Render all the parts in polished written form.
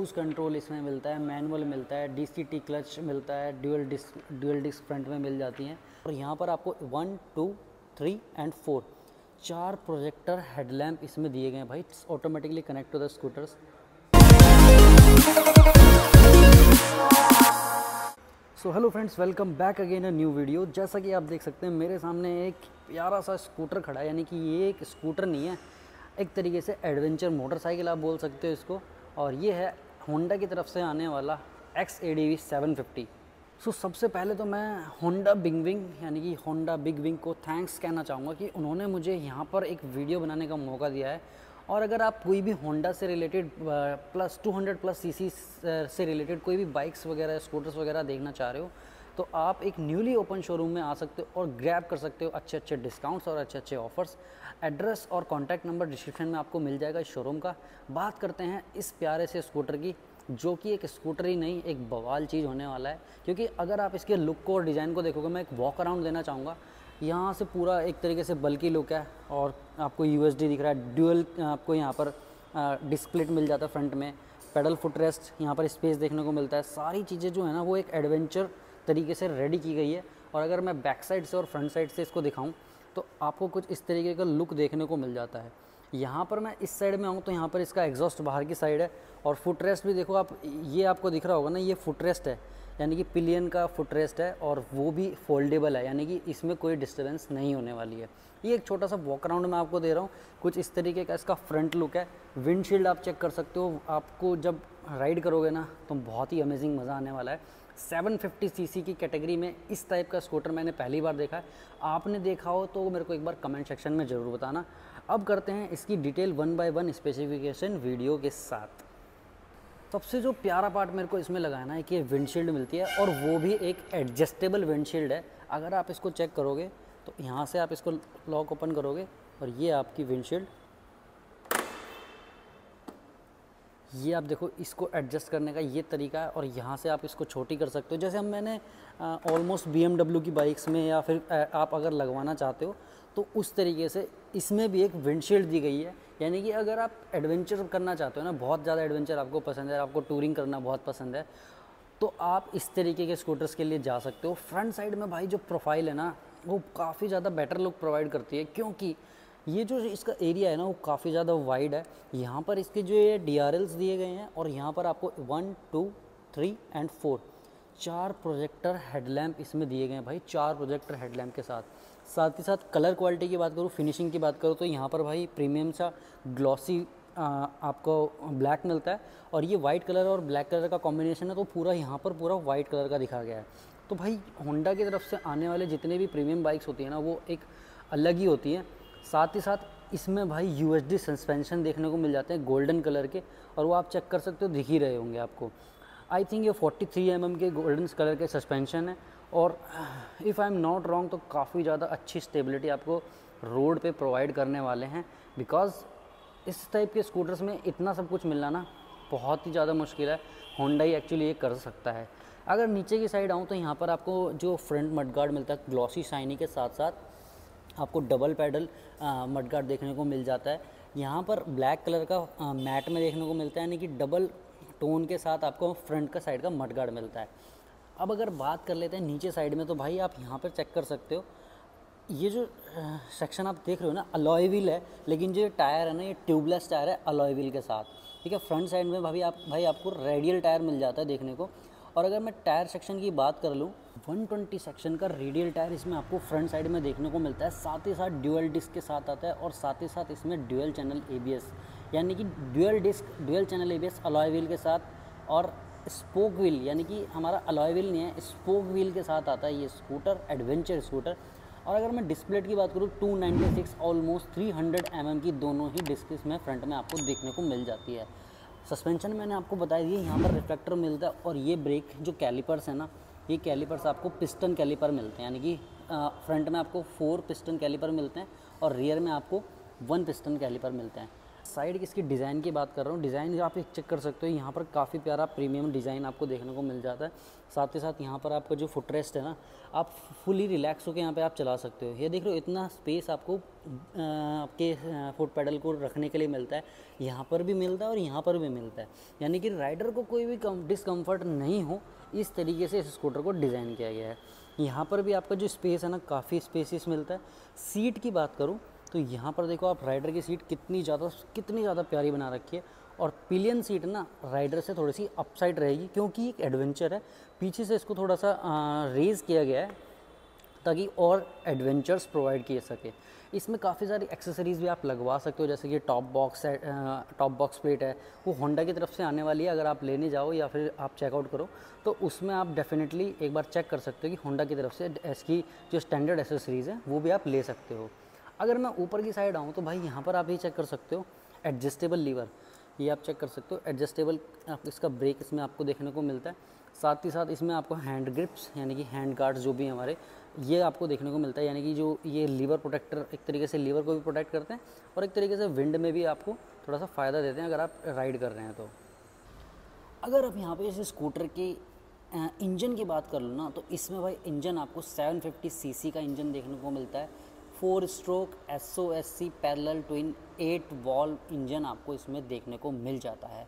Cruise control इसमें मिलता है, मैनुअल मिलता है, DCT क्लच मिलता है, ड्यूअल डिस्क फ्रंट में मिल जाती हैं। और यहाँ पर आपको 1, 2, 3 एंड 4 4 प्रोजेक्टर हेडलैम्प इसमें दिए गए हैं भाई, automatically connect to the scooters. So hello friends, welcome back again a new video. जैसा कि आप देख सकते हैं मेरे सामने एक प्यारा सा स्कूटर खड़ा है, यानी कि ये एक स्कूटर नहीं है, एक तरीके से एडवेंचर मोटरसाइकिल आप बोल सकते हो इसको। और ये है होंडा की तरफ से आने वाला XADV 750। सो सबसे पहले तो मैं होंडा बिग विंग यानी कि होंडा बिग विंग को थैंक्स कहना चाहूँगा कि उन्होंने मुझे यहाँ पर एक वीडियो बनाने का मौका दिया है। और अगर आप कोई भी होंडा से रिलेटेड प्लस 200+ सीसी से रिलेटेड कोई भी बाइक्स वगैरह स्कूटर्स वगैरह देखना चाह रहे हो तो आप एक न्यूली ओपन शोरूम में आ सकते हो और ग्रैब कर सकते हो अच्छे अच्छे डिस्काउंट्स और अच्छे अच्छे ऑफर्स। एड्रेस और कॉन्टैक्ट नंबर डिस्क्रिप्शन में आपको मिल जाएगा इस शोरूम का। बात करते हैं इस प्यारे से स्कूटर की, जो कि एक स्कूटर ही नहीं एक बवाल चीज़ होने वाला है। क्योंकि अगर आप इसके लुक को और डिज़ाइन को देखोगे, मैं एक वॉक अराउंड देना चाहूँगा। यहाँ से पूरा एक तरीके से बल्कि लुक है और आपको USD दिख रहा है, ड्यूअल आपको यहाँ पर डिस्प्ले मिल जाता है फ्रंट में, पेडल फुट रेस्ट, यहाँ पर स्पेस देखने को मिलता है। सारी चीज़ें जो है ना वो एक एडवेंचर तरीके से रेडी की गई है। और अगर मैं बैक साइड से और फ्रंट साइड से इसको दिखाऊं तो आपको कुछ इस तरीके का लुक देखने को मिल जाता है। यहाँ पर मैं इस साइड में आऊँ तो यहाँ पर इसका एग्जॉस्ट बाहर की साइड है और फुट रेस्ट भी देखो आप, ये आपको दिख रहा होगा ना, ये फुट रेस्ट है, यानी कि पिलियन का फुट रेस्ट है और वो भी फोल्डेबल है, यानी कि इसमें कोई डिस्टर्बेंस नहीं होने वाली है। ये एक छोटा सा वॉक अराउंड मैं आपको दे रहा हूँ, कुछ इस तरीके का इसका फ्रंट लुक है। विंडशील्ड आप चेक कर सकते हो, आपको जब राइड करोगे ना तो बहुत ही अमेजिंग मज़ा आने वाला है। 750 सीसी की कैटेगरी में इस टाइप का स्कूटर मैंने पहली बार देखा है। आपने देखा हो तो मेरे को एक बार कमेंट सेक्शन में ज़रूर बताना। अब करते हैं इसकी डिटेल 1 बाय 1 स्पेसिफिकेशन वीडियो के साथ। सबसे जो प्यारा पार्ट मेरे को इसमें लगा है ना कि विंडशील्ड मिलती है और वो भी एक एडजस्टेबल विंडशील्ड है। अगर आप इसको चेक करोगे तो यहाँ से आप इसको लॉक ओपन करोगे और ये आपकी विंडशील्ड, ये आप देखो इसको एडजस्ट करने का ये तरीका है। और यहाँ से आप इसको छोटी कर सकते हो, जैसे हम मैंने ऑलमोस्ट BMW की बाइक्स में या फिर आप अगर लगवाना चाहते हो तो उस तरीके से इसमें भी एक विंडशील्ड दी गई है। यानी कि अगर आप एडवेंचर करना चाहते हो ना, बहुत ज़्यादा एडवेंचर आपको पसंद है, आपको टूरिंग करना बहुत पसंद है, तो आप इस तरीके के स्कूटर्स के लिए जा सकते हो। फ्रंट साइड में भाई जो प्रोफाइल है ना वो काफ़ी ज़्यादा बेटर लुक प्रोवाइड करती है, क्योंकि ये जो इसका एरिया है ना वो काफ़ी ज़्यादा वाइड है। यहाँ पर इसके जो ये DRLs दिए गए हैं और यहाँ पर आपको 1, 2, 3 एंड 4 प्रोजेक्टर हेडलैम्प इसमें दिए गए हैं भाई, 4 प्रोजेक्टर हेडलैम्प के साथ ही साथ कलर क्वालिटी की बात करूँ, फिनिशिंग की बात करूँ तो यहाँ पर भाई प्रीमियम सा ग्लॉसी आपको ब्लैक मिलता है। और ये वाइट कलर और ब्लैक कलर का कॉम्बिनेशन है तो पूरा यहाँ पर पूरा वाइट कलर का दिखा गया है। तो भाई होंडा की तरफ से आने वाले जितने भी प्रीमियम बाइक्स होती हैं ना वो एक अलग ही होती हैं। साथ ही साथ इसमें भाई USD सस्पेंशन देखने को मिल जाते हैं गोल्डन कलर के, और वो आप चेक कर सकते हो, दिख ही रहे होंगे आपको। आई थिंक ये 43 mm के गोल्डन कलर के सस्पेंशन है। और if I am not wrong तो काफ़ी ज़्यादा अच्छी स्टेबिलिटी आपको रोड पे प्रोवाइड करने वाले हैं, बिकॉज़ इस टाइप के स्कूटर्स में इतना सब कुछ मिलना ना बहुत ही ज़्यादा मुश्किल है। होंडा ही एक्चुअली ये कर सकता है। अगर नीचे की साइड आऊँ तो यहाँ पर आपको जो फ्रंट मडगार्ड मिलता है ग्लॉसी शाइनी के साथ साथ आपको डबल पैडल मडगार्ड देखने को मिल जाता है। यहाँ पर ब्लैक कलर का मैट में देखने को मिलता है, यानी कि डबल टोन के साथ आपको फ्रंट का साइड का मडगार्ड मिलता है। अब अगर बात कर लेते हैं नीचे साइड में तो भाई आप यहाँ पर चेक कर सकते हो, ये जो सेक्शन आप देख रहे हो ना अलॉय व्हील है, लेकिन जो टायर है ना ये ट्यूबलेस टायर है अलॉय व्हील के साथ, ठीक है। फ्रंट साइड में भाई आपको रेडियल टायर मिल जाता है देखने को। और अगर मैं टायर सेक्शन की बात कर लूँ, 120 सेक्शन का रेडियल टायर इसमें आपको फ्रंट साइड में देखने को मिलता है। साथ ही साथ ड्यूअल डिस्क के साथ आता है और साथ ही साथ इसमें ड्यूअल चैनल ABS, यानी कि dual channel ABS alloy wheel के साथ, और स्पोक व्हील, यानी कि हमारा अलॉय व्हील नहीं है, स्पोक व्हील के साथ आता है ये स्कूटर, एडवेंचर स्कूटर। और अगर मैं डिस्क प्लेट की बात करूँ 296 ऑलमोस्ट 300 mm की दोनों ही डिस्क इसमें फ्रंट में आपको देखने को मिल जाती है। सस्पेंशन मैंने आपको बताई दी, यहाँ पर रिफ्लेक्टर मिलता है। और ये ब्रेक जो कैलिपर्स है ना, ये कैलिपर्स आपको पिस्टन कैलिपर मिलते हैं, यानी कि फ्रंट में आपको 4 पिस्टन कैलिपर मिलते हैं और रियर में आपको 1 पिस्टन कैलिपर मिलते हैं। साइड की इसकी डिज़ाइन की बात कर रहा हूँ, डिज़ाइन आप एक चेक कर सकते हो, यहाँ पर काफ़ी प्यारा प्रीमियम डिज़ाइन आपको देखने को मिल जाता है। साथ ही साथ यहाँ पर आपका जो फुटरेस्ट है ना, आप फुली रिलैक्स होकर यहाँ पे आप चला सकते हो। ये देख रहे हो इतना स्पेस आपको आपके फुट पेडल को रखने के लिए मिलता है, यहाँ पर भी मिलता है और यहाँ पर भी मिलता है, यानी कि राइडर को कोई भी डिस्कम्फर्ट नहीं हो, इस तरीके से इस स्कूटर को डिज़ाइन किया गया है। यहाँ पर भी आपका जो स्पेस है ना, काफ़ी स्पेसियस मिलता है। सीट की बात करूँ तो यहाँ पर देखो आप राइडर की सीट कितनी ज़्यादा प्यारी बना रखी है, और पिलियन सीट ना राइडर से थोड़ी सी अपसाइड रहेगी, क्योंकि एक एडवेंचर है। पीछे से इसको थोड़ा सा रेज़ किया गया है ताकि और एडवेंचर्स प्रोवाइड किए सके। इसमें काफ़ी सारी एक्सेसरीज़ भी आप लगवा सकते हो, जैसे कि टॉप बॉक्स प्लेट है, वो होंडा की तरफ से आने वाली है। अगर आप लेने जाओ या फिर आप चेकआउट करो तो उसमें आप डेफिनेटली एक बार चेक कर सकते हो कि होंडा की तरफ से इसकी जो स्टैंडर्ड एक्सेसरीज़ है वो भी आप ले सकते हो। अगर मैं ऊपर की साइड आऊँ तो भाई यहाँ पर आप ये चेक कर सकते हो एडजस्टेबल लीवर, ये आप चेक कर सकते हो एडजस्टेबल, इसका ब्रेक इसमें आपको देखने को मिलता है। साथ ही साथ इसमें आपको हैंड ग्रिप्स यानी कि हैंड गार्ड्स जो भी हमारे, ये आपको देखने को मिलता है, यानी कि जो ये लीवर प्रोटेक्टर एक तरीके से लीवर को भी प्रोटेक्ट करते हैं और एक तरीके से विंड में भी आपको थोड़ा सा फ़ायदा देते हैं अगर आप राइड कर रहे हैं तो। अगर आप यहाँ पे इस स्कूटर के इंजन की बात कर लो ना, तो इसमें भाई इंजन आपको 750 सीसी का इंजन देखने को मिलता है। 4 stroke SOSC parallel twin 8 valve engine आपको इसमें देखने को मिल जाता है।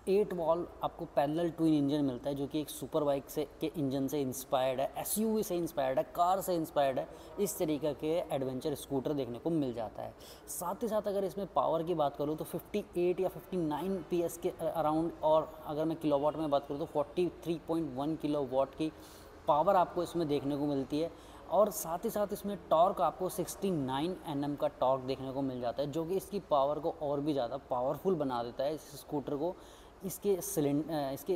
8 वॉल्व आपको पैरेलल ट्विन इंजन मिलता है, जो कि एक सुपर बाइक से के इंजन से इंस्पायर्ड है, SUV से इंस्पायर्ड है, कार से इंस्पायर्ड है। इस तरीके के एडवेंचर स्कूटर देखने को मिल जाता है। साथ ही साथ अगर इसमें पावर की बात करूँ तो 58 या 59 PS के अराउंड, और अगर मैं किलोवाट में बात करूँ तो 43.1 किलोवाट की पावर आपको इसमें देखने को मिलती है। और साथ ही साथ इसमें टॉर्क आपको 69 Nm का टॉर्क देखने को मिल जाता है, जो कि इसकी पावर को और भी ज़्यादा पावरफुल बना देता है इस स्कूटर को, इसके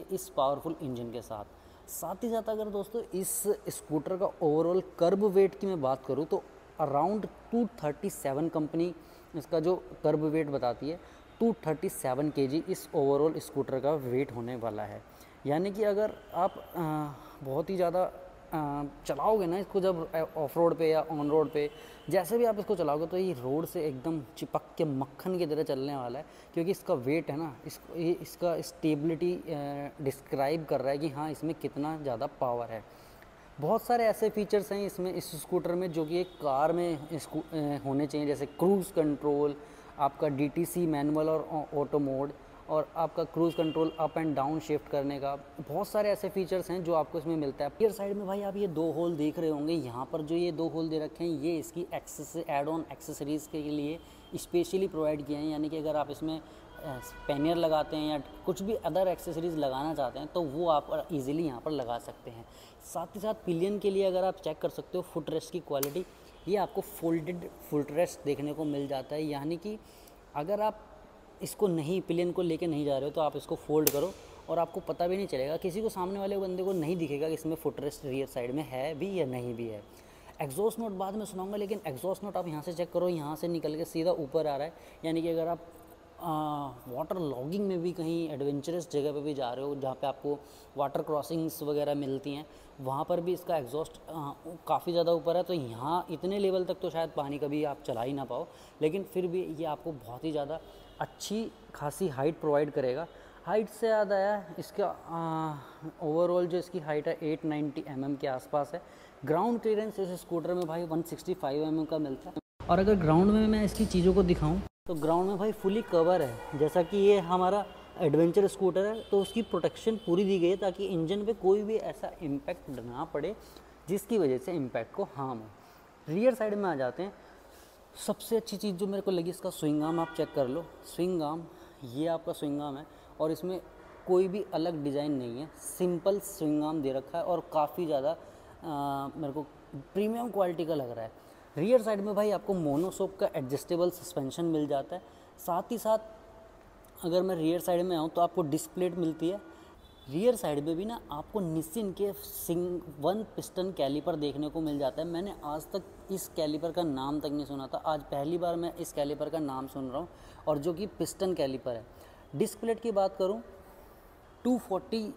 इस पावरफुल इंजन के साथ। साथ ही साथ अगर दोस्तों इस स्कूटर का ओवरऑल कर्ब वेट की मैं बात करूँ तो अराउंड 237 कंपनी इसका जो कर्ब वेट बताती है, 237 kg इस ओवरऑल स्कूटर का वेट होने वाला है। यानी कि अगर आप बहुत ही ज़्यादा चलाओगे ना इसको, जब ऑफ रोड पे या ऑन रोड पे जैसे भी आप इसको चलाओगे, तो ये रोड से एकदम चिपक के मक्खन की तरह चलने वाला है, क्योंकि इसका वेट है ना, इसका स्टेबिलिटी डिस्क्राइब कर रहा है कि हाँ इसमें कितना ज़्यादा पावर है। बहुत सारे ऐसे फीचर्स हैं इसमें इस स्कूटर में जो कि एक कार में होने चाहिए, जैसे क्रूज़ कंट्रोल, आपका DTC मैनुअल और ऑटो मोड, और आपका cruise control up and down shift करने का। बहुत सारे ऐसे फीचर्स हैं जो आपको इसमें मिलता है। रियर साइड में भाई आप ये 2 होल देख रहे होंगे, यहाँ पर जो ये 2 होल दे रखे हैं, ये इसकी एड ऑन एक्सेसरीज़ के लिए स्पेशली प्रोवाइड किए हैं। यानी कि अगर आप इसमें पैनियर लगाते हैं या कुछ भी अदर एक्सेसरीज़ लगाना चाहते हैं तो वो आप इजीली यहाँ पर लगा सकते हैं। साथ ही साथ पिलियन के लिए अगर आप चेक कर सकते हो फुट रेस्ट की क्वालिटी, ये आपको फोल्डेड फुट रेस्ट देखने को मिल जाता है। यानी कि अगर आप इसको पिलियन को लेके नहीं जा रहे हो तो आप इसको फोल्ड करो और आपको पता भी नहीं चलेगा, किसी को सामने वाले बंदे को नहीं दिखेगा कि इसमें फुट रेस्ट रियर साइड में है भी या नहीं भी है। एग्जॉस्ट नोट बाद में सुनाऊंगा, लेकिन एग्जॉस्ट नोट आप यहाँ से चेक करो, यहाँ से निकल के सीधा ऊपर आ रहा है। यानी कि अगर आप वाटर लॉगिंग में भी कहीं एडवेंचरस जगह पे भी जा रहे हो, जहाँ पे आपको वाटर क्रॉसिंग्स वगैरह मिलती हैं, वहाँ पर भी इसका एग्जॉस्ट काफ़ी ज़्यादा ऊपर है, तो यहाँ इतने लेवल तक तो शायद पानी कभी आप चला ही ना पाओ, लेकिन फिर भी ये आपको बहुत ही ज़्यादा अच्छी खासी हाइट प्रोवाइड करेगा। हाइट से याद आया, इसका ओवरऑल जो इसकी हाइट है 890 mm के आसपास है। ग्राउंड क्लियरेंस इस स्कूटर में भाई 165 mm का मिलता है। और अगर ग्राउंड में मैं इसकी चीज़ों को दिखाऊं तो ग्राउंड में भाई फुली कवर है, जैसा कि ये हमारा एडवेंचर स्कूटर है तो उसकी प्रोटेक्शन पूरी दी गई है ताकि इंजन पे कोई भी ऐसा इम्पैक्ट ना पड़े जिसकी वजह से इम्पैक्ट को हार्म हो। रियर साइड में आ जाते हैं। सबसे अच्छी चीज़ जो मेरे को लगी, इसका स्विंग आर्म आप चेक कर लो। स्विंग आर्म, ये आपका स्विंग आर्म है और इसमें कोई भी अलग डिज़ाइन नहीं है, सिंपल स्विंग आर्म दे रखा है और काफ़ी ज़्यादा मेरे को प्रीमियम क्वालिटी का लग रहा है। रियर साइड में भाई आपको मोनोशॉक का एडजस्टेबल सस्पेंशन मिल जाता है। साथ ही साथ अगर मैं रियर साइड में आऊँ तो आपको डिस्क प्लेट मिलती है। रियर साइड में भी ना आपको निसिन के 1 पिस्टन कैलिपर देखने को मिल जाता है। मैंने आज तक इस कैलिपर का नाम तक नहीं सुना था, आज पहली बार मैं इस कैलिपर का नाम सुन रहा हूँ, और जो कि पिस्टन कैलिपर है। डिस्क प्लेट की बात करूँ, 240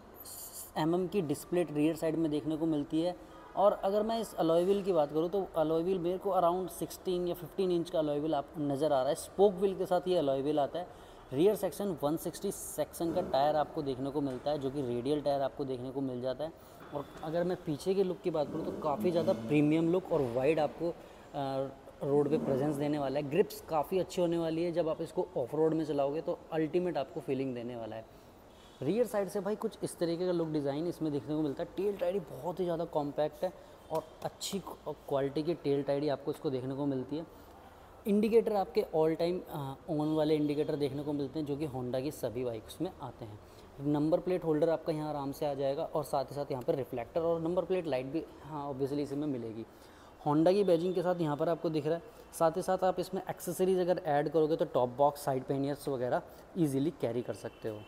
mm की डिस्क प्लेट रियर साइड में देखने को मिलती है और अगर मैं इस अलॉय व्हील की बात करूँ तो अलॉय व्हील मेरे को अराउंड 16 या 15 इंच का अलॉय व्हील आप नज़र आ रहा है। स्पोक व्हील के साथ ये अलॉय व्हील आता है। रियर सेक्शन 160 सेक्शन का टायर आपको देखने को मिलता है, जो कि रेडियल टायर आपको देखने को मिल जाता है। और अगर मैं पीछे के लुक की बात करूँ तो काफ़ी ज़्यादा प्रीमियम लुक और वाइड आपको रोड पे प्रेजेंस देने वाला है। ग्रिप्स काफ़ी अच्छी होने वाली है, जब आप इसको ऑफ रोड में चलाओगे तो अल्टीमेट आपको फीलिंग देने वाला है। रियर साइड से भाई कुछ इस तरीके का लुक डिज़ाइन इसमें देखने को मिलता है। टेल टाइडी बहुत ही ज़्यादा कॉम्पैक्ट है और अच्छी क्वालिटी की टेल टाइडी आपको इसको देखने को मिलती है। इंडिकेटर आपके ऑल टाइम ऑन वाले इंडिकेटर देखने को मिलते हैं, जो कि होंडा की सभी बाइक्स में आते हैं। नंबर प्लेट होल्डर आपका यहाँ आराम से आ जाएगा और साथ ही साथ यहाँ पर रिफ्लेक्टर और नंबर प्लेट लाइट भी ऑब्वियसली इसी में मिलेगी। होंडा की बैजिंग के साथ यहाँ पर आपको दिख रहा है। साथ ही साथ आप इसमें एक्सेसरीज अगर ऐड करोगे तो टॉप बॉक्स, साइड पैनियर्स वगैरह ईजिली कैरी कर सकते हो।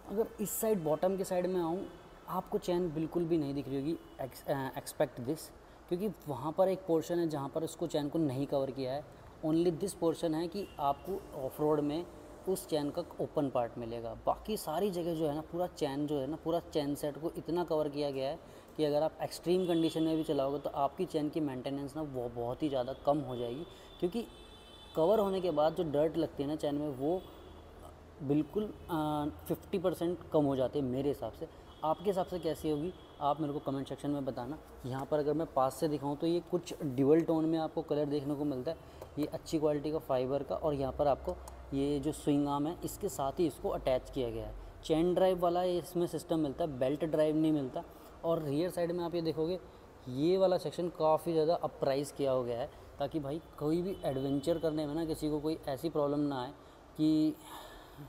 अगर इस साइड बॉटम के साइड में आऊँ, आपको चैन बिल्कुल भी नहीं दिख रही होगी, एक्सपेक्ट दिस, क्योंकि वहाँ पर एक पोर्शन है जहाँ पर उसको चैन को नहीं कवर किया है। ओनली दिस पोर्शन है कि आपको ऑफ रोड में उस चैन का ओपन पार्ट मिलेगा। बाकी सारी जगह जो है ना, पूरा चैन जो है ना, पूरा चैन सेट को इतना कवर किया गया है कि अगर आप एक्सट्रीम कंडीशन में भी चलाओगे तो आपकी चैन की मेंटेनेंस ना वो बहुत ही ज़्यादा कम हो जाएगी, क्योंकि कवर होने के बाद जो डर्ट लगती है ना चैन में, वो बिल्कुल 50% कम हो जाती है मेरे हिसाब से। आपके हिसाब से कैसी होगी आप मेरे को कमेंट सेक्शन में बताना। यहाँ पर अगर मैं पास से दिखाऊँ तो ये कुछ ड्यूअल टोन में आपको कलर देखने को मिलता है। ये अच्छी क्वालिटी का फाइबर का, और यहाँ पर आपको ये जो स्विंग आर्म है इसके साथ ही इसको अटैच किया गया है। चेन ड्राइव वाला इसमें सिस्टम मिलता है, बेल्ट ड्राइव नहीं मिलता। और रियर साइड में आप ये देखोगे, ये वाला सेक्शन काफ़ी ज़्यादा अपराइज किया हो गया है, ताकि भाई कोई भी एडवेंचर करने में ना किसी को कोई ऐसी प्रॉब्लम ना आए कि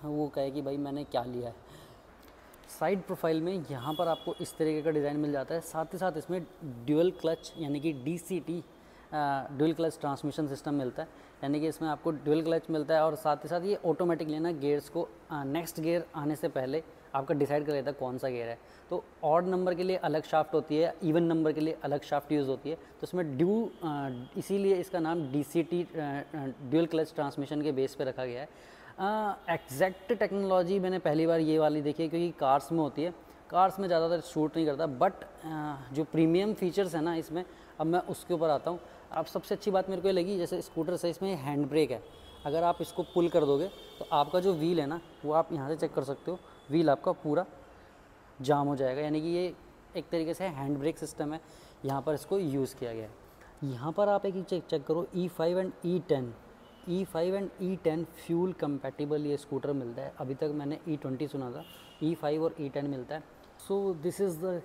वो कहे कि भाई मैंने क्या लिया है। साइड प्रोफाइल में यहाँ पर आपको इस तरीके का डिज़ाइन मिल जाता है। साथ ही साथ इसमें ड्यूअल क्लच यानी कि DCT dual clutch transmission system मिलता है, यानी कि इसमें आपको ड्यूअल क्लच मिलता है। और साथ ही साथ ये ऑटोमेटिकली ना गेयर्स को नेक्स्ट गियर आने से पहले आपका डिसाइड कर लेता है कौन सा गियर है। तो ऑड नंबर के लिए अलग शाफ्ट होती है, इवन नंबर के लिए अलग शाफ्ट यूज़ होती है। तो इसमें इसीलिए इसका नाम DCT ड्यूअल क्लच ट्रांसमिशन के बेस पे रखा गया है। एग्जैक्ट टेक्नोलॉजी मैंने पहली बार ये वाली देखी है, क्योंकि कार्स में होती है, कार्स में ज़्यादातर शूट नहीं करता। बट जो प्रीमियम फीचर्स है ना इसमें, अब मैं उसके ऊपर आता हूँ। अब सबसे अच्छी बात मेरे को ये लगी, जैसे स्कूटर से इसमें हैंड ब्रेक है। अगर आप इसको पुल कर दोगे तो आपका जो व्हील है ना, वो आप यहाँ से चेक कर सकते हो, व्हील आपका पूरा जाम हो जाएगा, यानी कि ये एक तरीके से हैंड ब्रेक सिस्टम है, यहाँ पर इसको यूज़ किया गया है। यहाँ पर आप एक ही चेक करो, E5 and E10 fuel compatible ये स्कूटर मिलता है। अभी तक मैंने E20 सुना था, E5 और E10 मिलता है। So this is the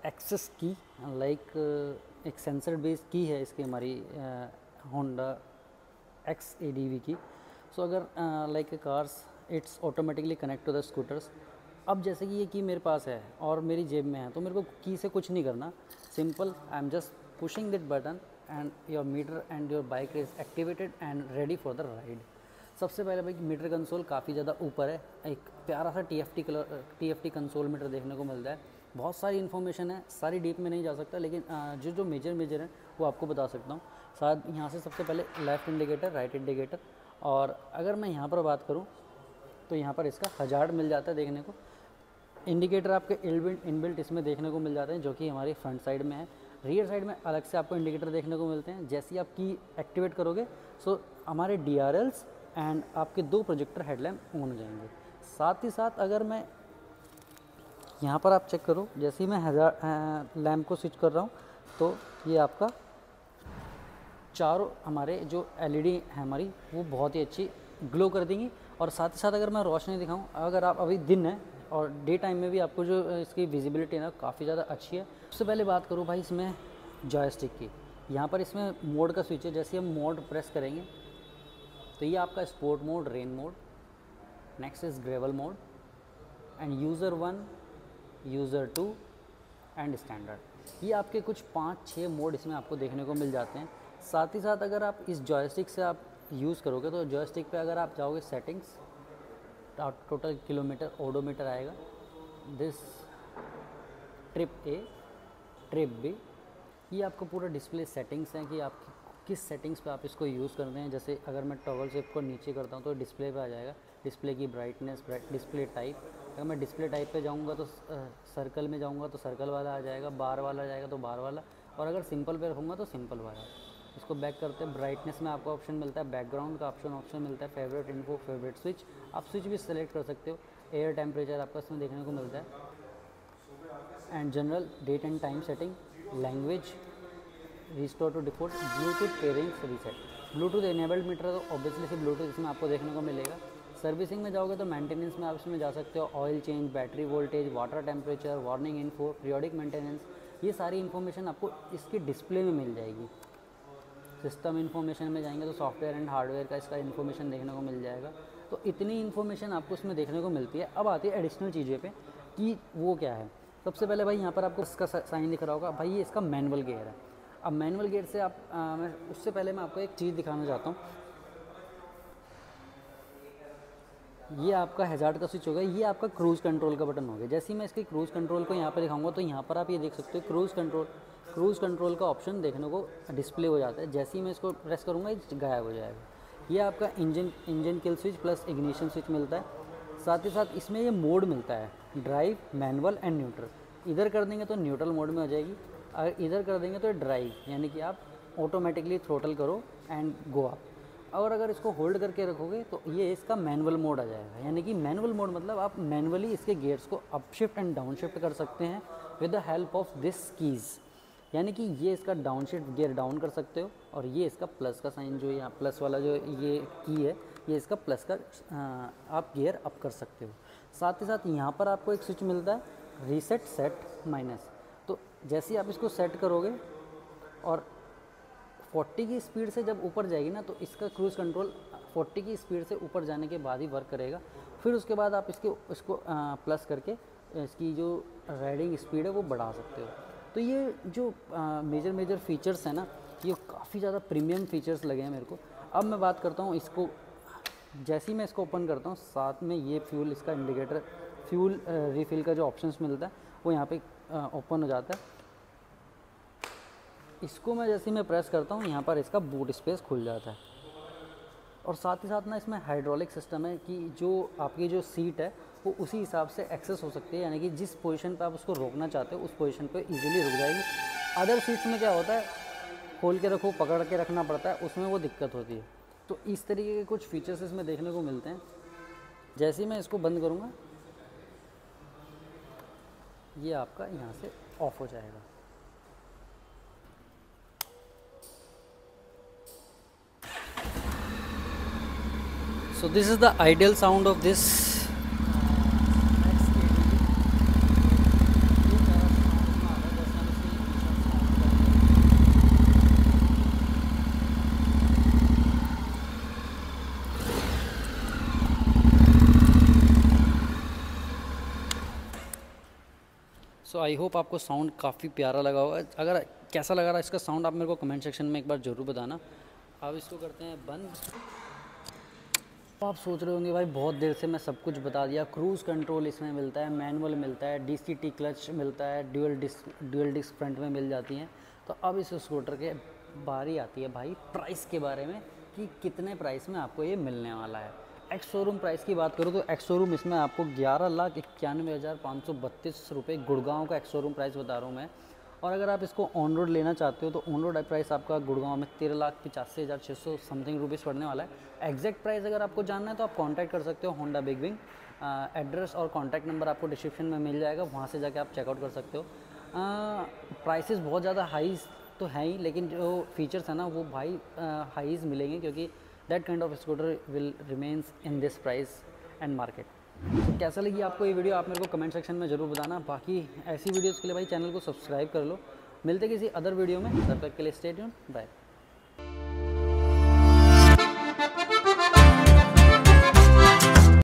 access key, like एक सेंसर बेस्ड की है इसकी, हमारी होंडा XADV की। सो अगर like cars it's automatically connect to the scooters. अब जैसे कि ये की मेरे पास है और मेरी जेब में है, तो मेरे को की से कुछ नहीं करना, simple I am just pushing that button and your meter and your bike is activated and ready for the ride. सबसे पहले भाई मीटर कंसोल काफ़ी ज़्यादा ऊपर है, एक प्यारा सा TFT कंसोल मीटर देखने को मिलता है। बहुत सारी इन्फॉर्मेशन है, सारी डीप में नहीं जा सकता, लेकिन जो मेजर हैं वो आपको बता सकता हूँ। साथ यहाँ से सबसे पहले लेफ़्ट इंडिकेटर, राइट इंडिकेटर, और अगर मैं यहाँ पर बात करूँ तो यहाँ पर इसका हजार्ड मिल जाता है देखने को। इंडिकेटर आपके इनबिल्ट इसमें देखने को मिल जाते हैं, जो कि हमारी फ्रंट साइड में है। रियर साइड में अलग से आपको इंडिकेटर देखने को मिलते हैं। जैसे ही आप की एक्टिवेट करोगे, सो हमारे DRLs एंड आपके 2 प्रोजेक्टर हेडलैम्प ऑन हो जाएंगे। साथ ही साथ अगर मैं यहाँ पर आप चेक करो, जैसे ही मैं लैम्प को स्विच कर रहा हूँ तो ये आपका चारों हमारे जो LED है हमारी, वो बहुत ही अच्छी ग्लो कर देंगी। और साथ ही साथ अगर मैं रोशनी दिखाऊँ, अगर आप अभी दिन है और डे टाइम में भी आपको जो इसकी विजिबिलिटी है ना काफ़ी ज़्यादा अच्छी है। सबसे पहले बात करूँ भाई इसमें जॉयस्टिक की, यहाँ पर इसमें मोड का स्विच है। जैसे हम मोड प्रेस करेंगे तो ये आपका sport mode, rain mode, next is gravel mode end user 1, user 2 and standard. ये आपके कुछ 5-6 मोड इसमें आपको देखने को मिल जाते हैं। साथ ही साथ अगर आप इस जॉयस्टिक से आप यूज़ करोगे तो जॉयस्टिक पे अगर आप जाओगे सेटिंग्स, टोटल किलोमीटर ओडोमीटर आएगा, this trip A, trip B, ये आपको पूरा डिस्प्ले सेटिंग्स हैं कि आप किस सेटिंग्स पे आप इसको यूज़ करते हैं। जैसे अगर मैं टॉगल शिफ्ट को नीचे करता हूँ तो डिस्प्ले पे आ जाएगा, डिस्प्ले की ब्राइटनेस, डिस्प्ले टाइप, अगर मैं डिस्प्ले टाइप पे जाऊँगा तो सर्कल में जाऊँगा तो सर्कल वाला आ जाएगा, बार वाला आ जाएगा तो बार वाला, और अगर सिंपल पे रखूँगा तो सिंपल वाला। इसको बैक करते हैं, ब्राइटनेस में आपको ऑप्शन मिलता है, बैकग्राउंड का ऑप्शन मिलता है, फेवरेट इन्फो, फेवरेट स्विच, आप स्विच भी सेलेक्ट कर सकते हो। एयर टेम्परेचर आपका इसमें देखने को मिलता है, and general, date and time setting, language, restore to default, Bluetooth pairings reset. Bluetooth enabled meter है तो ऑब्वियसली सिर्फ ब्लूटूथ इसमें आपको देखने को मिलेगा। सर्विसिंग में जाओगे तो मेंटेनेंस में आप इसमें जा सकते हो, oil change, battery voltage, water temperature, warning info, periodic maintenance, ये सारी इन्फॉर्मेशन आपको इसकी डिस्प्ले में मिल जाएगी। सिस्टम इन्फॉर्मेशन में जाएंगे तो सॉफ्टवेयर एंड हार्डवेयर का इसका इन्फॉर्मेशन देखने को मिल जाएगा। तो इतनी इन्फॉर्मेशन आपको इसमें देखने को मिलती है। अब आती है एडिशनल चीज़ें पे कि वो क्या है। सबसे पहले भाई यहाँ पर आपको इसका साइन दिख रहा होगा, भाई ये इसका मैनुअल गियर है। अब मैनुअल गियर से आप मैं उससे पहले मैं आपको एक चीज़ दिखाना चाहता हूँ। ये आपका हैज़ार्ड का स्विच होगा, ये आपका क्रूज़ कंट्रोल का बटन होगा। जैसे ही मैं इसके क्रूज़ कंट्रोल को यहाँ पर दिखाऊंगा तो यहाँ पर आप ये देख सकते हो क्रूज़ कंट्रोल का ऑप्शन देखने को डिस्प्ले हो जाता है। जैसे ही मैं इसको प्रेस करूँगा ये गायब हो जाएगा। ये आपका engine kill switch plus ignition switch मिलता है। साथ ही साथ इसमें ये मोड मिलता है, ड्राइव, मैनुअल एंड न्यूट्रल। इधर कर देंगे तो न्यूट्रल मोड में हो जाएगी, अगर इधर कर देंगे तो ड्राइव, यानी कि आप ऑटोमेटिकली थ्रोटल करो एंड गो अप। और अगर इसको होल्ड करके रखोगे तो ये इसका मैनुअल मोड आ जाएगा। यानी कि मैनुअल मोड मतलब आप मैनुअली इसके गियर्स को up shift and down shift कर सकते हैं with the help of this keys. यानी कि ये इसका डाउन शिफ्ट गियर डाउन कर सकते हो, और ये इसका प्लस का साइन जो यहाँ प्लस वाला जो ये की है, ये इसका प्लस का आप गियर अप कर सकते हो। साथ ही साथ यहाँ पर आपको एक स्विच मिलता है, रीसेट, सेट, माइनस। तो जैसे ही आप इसको सेट करोगे और 40 की स्पीड से जब ऊपर जाएगी ना, तो इसका क्रूज़ कंट्रोल 40 की स्पीड से ऊपर जाने के बाद ही वर्क करेगा। फिर उसके बाद आप इसको प्लस करके इसकी जो राइडिंग स्पीड है वो बढ़ा सकते हो। तो ये जो मेजर फीचर्स हैं ना, ये काफ़ी ज़्यादा प्रीमियम फीचर्स लगे हैं मेरे को। अब मैं बात करता हूँ इसको, जैसे ही मैं इसको ओपन करता हूँ, साथ में ये फ्यूल इसका इंडिकेटर, फ्यूल रिफ़िल का जो ऑप्शंस मिलता है वो यहाँ पे ओपन हो जाता है। इसको मैं जैसे ही मैं प्रेस करता हूँ, यहाँ पर इसका बूट स्पेस खुल जाता है। और साथ ही साथ ना इसमें हाइड्रोलिक सिस्टम है कि जो आपकी जो सीट है वो उसी हिसाब से एक्सेस हो सकती है, यानी कि जिस पोजीशन पे आप उसको रोकना चाहते हो उस पोजीशन पे इजीली रुक जाएगी। अदर सीट्स में क्या होता है, खोल के रखो, पकड़ के रखना पड़ता है, उसमें वो दिक्कत होती है। तो इस तरीके के कुछ फीचर्स इसमें देखने को मिलते हैं। जैसे ही मैं इसको बंद करूँगा, ये आपका यहाँ से ऑफ हो जाएगा। So this is the ideal sound of this so I hope आपको साउंड काफ़ी प्यारा लगा होगा। अगर कैसा लगा रहा इसका साउंड आप मेरे को कमेंट सेक्शन में एक बार ज़रूर बताना। अब इसको करते हैं बंद। तो आप सोच रहे होंगे भाई बहुत देर से मैं सब कुछ बता दिया। क्रूज़ कंट्रोल इसमें मिलता है, मैनुअल मिलता है, DCT क्लच मिलता है, ड्यूअल डिस्क फ्रंट में मिल जाती हैं। तो अब इस स्कूटर के बारी आती है भाई प्राइस के बारे में कि कितने प्राइस में आपको ये मिलने वाला है। एक्स शोरूम प्राइस की बात करूँ तो एक्स शोरूम इसमें आपको 11,91,532 रुपये गुड़गांव का एक्स शोरूम प्राइस बता रहा हूँ मैं। और अगर आप इसको ऑन रोड लेना चाहते हो तो ऑन रोड प्राइस आपका गुड़गांव में 13,85,600 समथिंग रुपीज़ पड़ने वाला है। एग्जैक्ट प्राइस अगर आपको जानना है तो आप कांटेक्ट कर सकते हो होंडा बिग विंग। एड्रेस और कॉन्टैक्ट नंबर आपको डिस्क्रिप्शन में मिल जाएगा, वहाँ से जाके आप चेकआउट कर सकते हो। प्राइसेस बहुत ज़्यादा हाई तो है ही, लेकिन जो फीचर्स है ना वो भाई हाईज मिलेंगे, क्योंकि that kind of scooter will remains in this price and market. तो कैसा लगी आपको ये वीडियो आप मेरे को कमेंट सेक्शन में ज़रूर बताना। बाकी ऐसी वीडियोज़ के लिए भाई चैनल को सब्सक्राइब कर लो। मिलते किसी अदर वीडियो में, तब तक के लिए स्टे ट्यून्ड, बाय।